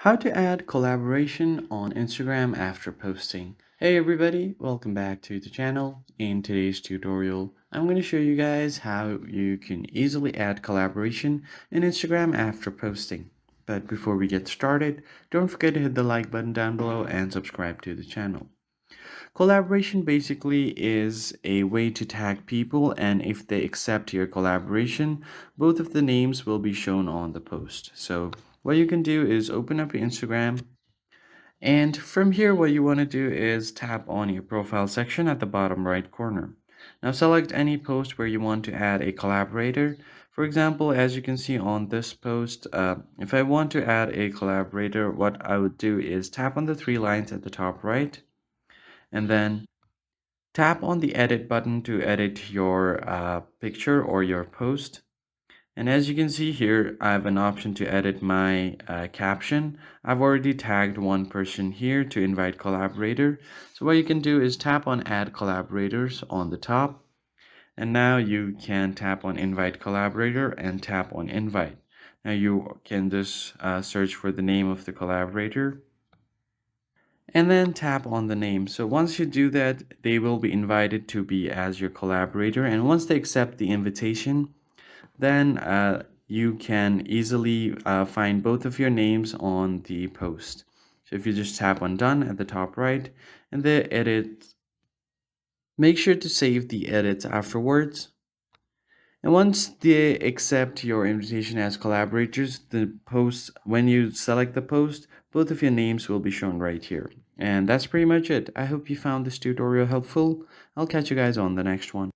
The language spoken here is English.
How to add collaboration on Instagram after posting. Hey everybody, welcome back to the channel. In today's tutorial, I'm going to show you guys how you can easily add collaboration in Instagram after posting. But before we get started, don't forget to hit the like button down below and subscribe to the channel. Collaboration basically is a way to tag people, and if they accept your collaboration, both of the names will be shown on the post. So what you can do is open up your Instagram, and from here what you want to do is tap on your profile section at the bottom right corner. Now select any post where you want to add a collaborator. For example, as you can see on this post, if I want to add a collaborator, what I would do is tap on the three lines at the top right, and then tap on the edit button to edit your picture or your post. And as you can see here, I have an option to edit my caption. I've already tagged one person here to invite collaborator. So what you can do is tap on add collaborators on the top. And now you can tap on invite collaborator and tap on invite. Now you can just search for the name of the collaborator and then tap on the name. So once you do that, they will be invited to be as your collaborator. And once they accept the invitation, then you can easily find both of your names on the post. So if you just tap on done at the top right and the edit, make sure to save the edits afterwards. And once they accept your invitation as collaborators, the post, when you select the post, both of your names will be shown right here. And that's pretty much it. I hope you found this tutorial helpful. I'll catch you guys on the next one.